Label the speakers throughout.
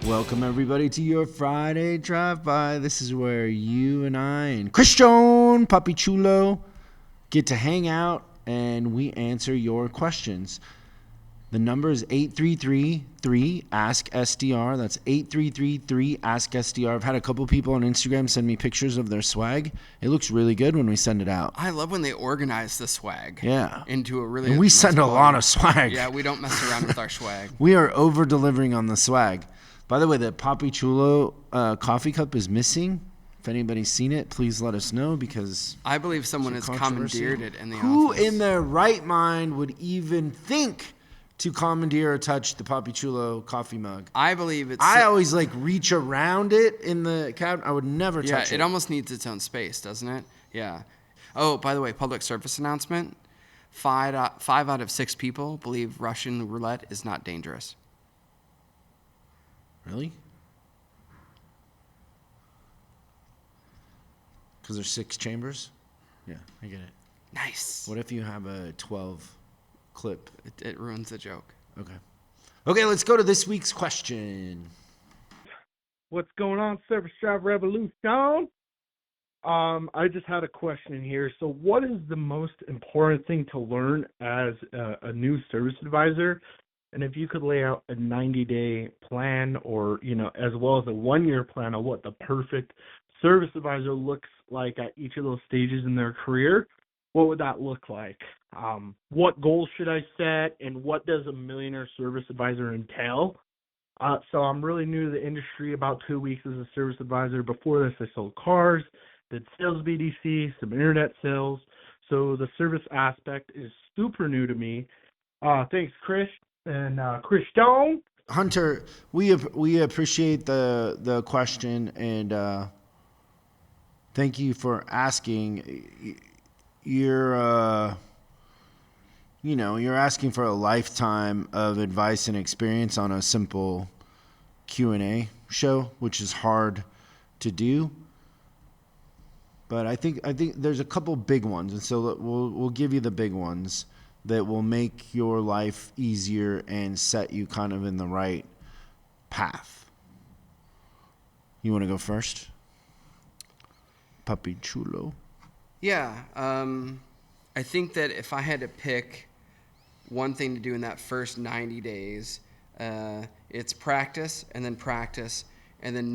Speaker 1: Welcome everybody to your Friday drive-by. This is where you and I and Christian Papi Chulo get to hang out and we answer your questions. The number is 833-3-ASK-SDR. That's 833-3-ASK-SDR. I've had a couple people on Instagram send me pictures of their swag. It looks really good when we send it out.
Speaker 2: I love when they organize the swag.
Speaker 1: Yeah.
Speaker 2: Into a really
Speaker 1: And we send a lot of swag.
Speaker 2: Yeah, we don't mess around with our swag.
Speaker 1: We are over-delivering on the swag. By the way, the Papi Chulo coffee cup is missing. If anybody's seen it, please let us know because
Speaker 2: I believe someone has commandeered it in the
Speaker 1: Who
Speaker 2: office.
Speaker 1: in their right mind would even think to commandeer or touch the Papi Chulo coffee mug?
Speaker 2: I believe it's...
Speaker 1: I always reach around it in the cabinet. I would never touch it.
Speaker 2: Yeah, it almost needs its own space, doesn't it? Yeah. Oh, by the way, public service announcement. 5 out of 6 people believe Russian roulette is not dangerous.
Speaker 1: Really? Because there's 6 chambers? Yeah, I get it.
Speaker 2: Nice.
Speaker 1: What if you have a 12 clip?
Speaker 2: It ruins the joke.
Speaker 1: Okay, let's go to this week's question.
Speaker 3: What's going on, Service Drive Revolution? I just had a question here. So what is the most important thing to learn as a new service advisor? And if you could lay out a 90-day plan or, as well as a 1-year plan of what the perfect service advisor looks like at each of those stages in their career, what would that look like? What goals should I set, and what does a millionaire service advisor entail? So I'm really new to the industry, about 2 weeks as a service advisor. Before this, I sold cars, did sales BDC, some internet sales. So the service aspect is super new to me. Thanks, Chris. And Christian.
Speaker 1: Hunter, we appreciate the question, and thank you for asking. You're asking for a lifetime of advice and experience on a simple Q&A show, which is hard to do. But I think there's a couple big ones, and so we'll give you the big ones that will make your life easier and set you kind of in the right path. You want to go first? Papi Chulo.
Speaker 2: Yeah. I think that if I had to pick one thing to do in that first 90 days, it's practice, and then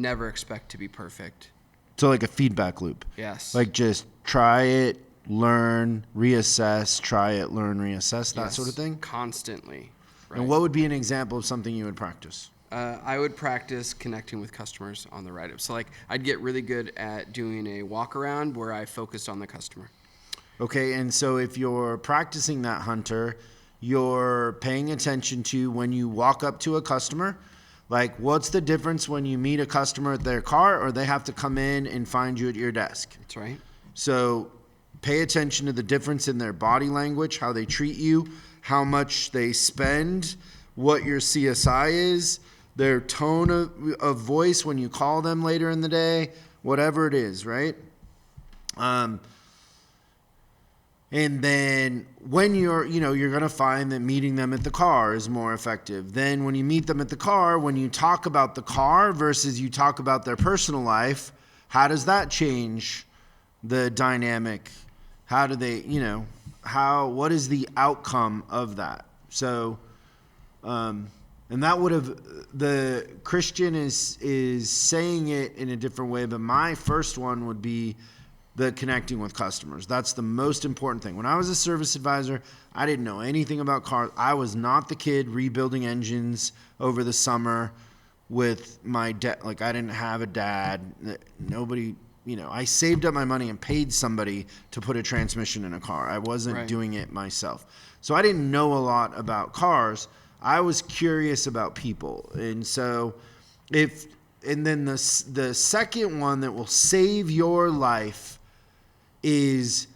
Speaker 2: never expect to be perfect.
Speaker 1: So like a feedback loop.
Speaker 2: Yes.
Speaker 1: Like just try it, learn, reassess, try it, learn, reassess, that sort of thing?
Speaker 2: Constantly. Right.
Speaker 1: And what would be an example of something you would practice?
Speaker 2: I would practice connecting with customers on the write-up. So I'd get really good at doing a walk around where I focused on the customer.
Speaker 1: Okay, and so if you're practicing that, Hunter, you're paying attention to when you walk up to a customer, like what's the difference when you meet a customer at their car or they have to come in and find you at your desk?
Speaker 2: That's right.
Speaker 1: So pay attention to the difference in their body language, how they treat you, how much they spend, what your CSI is, their tone of voice when you call them later in the day, whatever it is, right? And then when you're going to find that meeting them at the car is more effective. Then when you meet them at the car, when you talk about the car versus you talk about their personal life, how does that change the dynamic? How do they, what is the outcome of that? So, and that would have, the Christian is saying it in a different way, but my first one would be the connecting with customers. That's the most important thing. When I was a service advisor, I didn't know anything about cars. I was not the kid rebuilding engines over the summer with my dad. Like I didn't have a dad. Nobody, I saved up my money and paid somebody to put a transmission in a car. I wasn't doing it myself. So I didn't know a lot about cars. I was curious about people. And so then the second one that will save your life is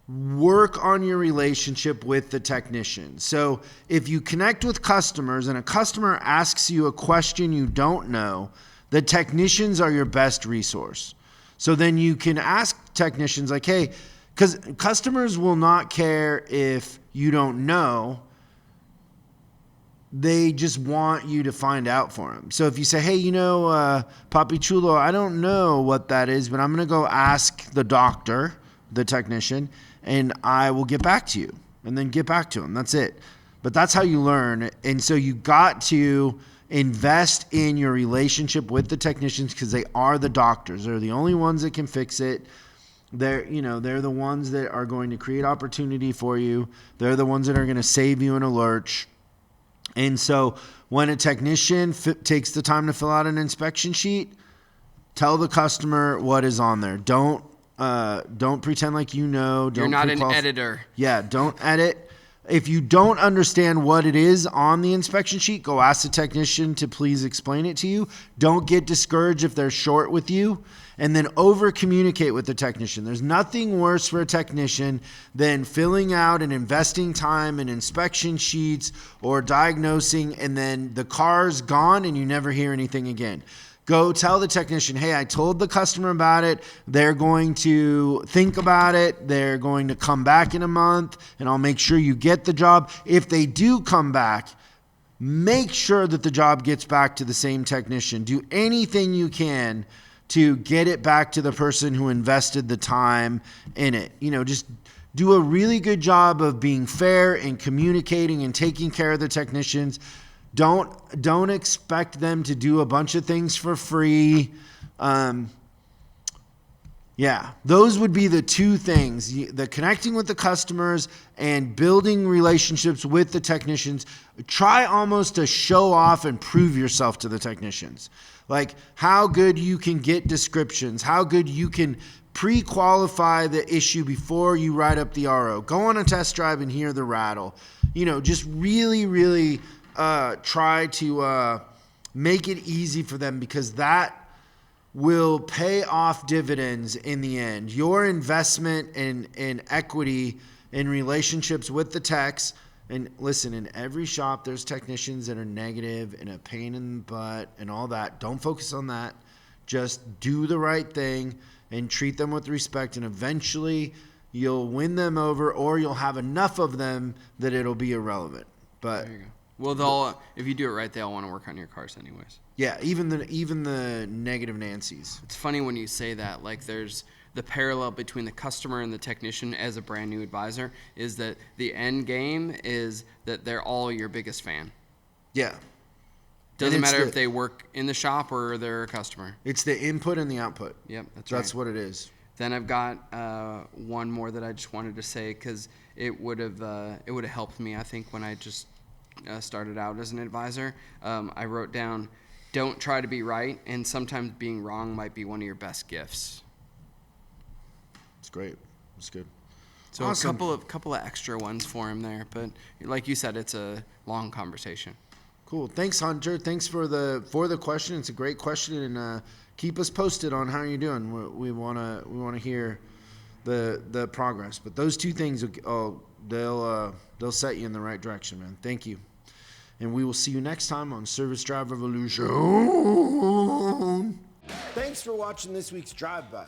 Speaker 1: work on your relationship with the technician. So if you connect with customers and a customer asks you a question you don't know, the technicians are your best resource. So then you can ask technicians like, hey, because customers will not care if you don't know. they just want you to find out for them. So if you say, hey, Papi Chulo, I don't know what that is, but I'm going to go ask the doctor, the technician, and I will get back to you. And then get back to them. That's it. But that's how you learn. And so you got to invest in your relationship with the technicians because they are the doctors. They're the only ones that can fix it. They're the ones that are going to create opportunity for you. They're the ones that are going to save you in a lurch. And so when a technician takes the time to fill out an inspection sheet, tell the customer what is on there. Don't pretend like you know.
Speaker 2: You're not an editor.
Speaker 1: Yeah, don't edit. If you don't understand what it is on the inspection sheet, go ask the technician to please explain it to you. Don't get discouraged if they're short with you. And then over communicate with the technician. There's nothing worse for a technician than filling out and investing time in inspection sheets or diagnosing, and then the car's gone and you never hear anything again. Go tell the technician, hey, I told the customer about it. They're going to think about it. They're going to come back in a month, and I'll make sure you get the job. If they do come back, make sure that the job gets back to the same technician. Do anything you can to get it back to the person who invested the time in it. Just do a really good job of being fair and communicating and taking care of the technicians. Don't expect them to do a bunch of things for free. Those would be the two things, the connecting with the customers and building relationships with the technicians. Try almost to show off and prove yourself to the technicians. Like how good you can get descriptions, how good you can pre-qualify the issue before you write up the RO. Go on a test drive and hear the rattle. Just really, really try to make it easy for them, because that will pay off dividends in the end. Your investment in equity in relationships with the techs. And listen, in every shop, there's technicians that are negative and a pain in the butt and all that. Don't focus on that. Just do the right thing and treat them with respect. And eventually you'll win them over, or you'll have enough of them that it'll be irrelevant. But
Speaker 2: there you go. Well, if you do it right, they'll want to work on your cars anyways.
Speaker 1: Yeah, even the negative Nancy's.
Speaker 2: It's funny when you say that. Like, there's the parallel between the customer and the technician as a brand new advisor is that the end game is that they're all your biggest fan.
Speaker 1: Yeah.
Speaker 2: Doesn't matter if they work in the shop or they're a customer.
Speaker 1: It's the input and the output.
Speaker 2: Yep, that's
Speaker 1: what it is.
Speaker 2: Then I've got one more that I just wanted to say because it would have helped me, I think, when I just started out as an advisor. I wrote down, don't try to be right, and sometimes being wrong might be one of your best gifts.
Speaker 1: It's great. It's good.
Speaker 2: So awesome. A couple of extra ones for him there, but like you said, it's a long conversation.
Speaker 1: Cool. Thanks, Hunter. Thanks for the question. It's a great question, and keep us posted on how you're doing. We wanna hear the progress. But those two things, they'll set you in the right direction, man. Thank you. And we will see you next time on Service Drive Revolution.
Speaker 4: Thanks for watching this week's Drive By.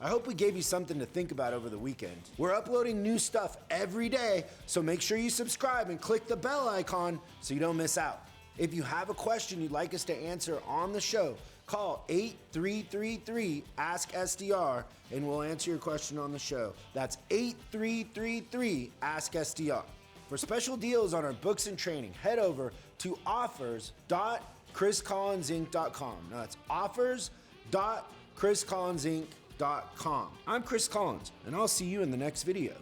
Speaker 4: I hope we gave you something to think about over the weekend. We're uploading new stuff every day, so make sure you subscribe and click the bell icon so you don't miss out. If you have a question you'd like us to answer on the show, call 8333-ASK-SDR and we'll answer your question on the show. That's 8333-ASK-SDR. For special deals on our books and training, head over to offers.chriscollinsinc.com. Now that's offers.chriscollinsinc.com. I'm Chris Collins, and I'll see you in the next video.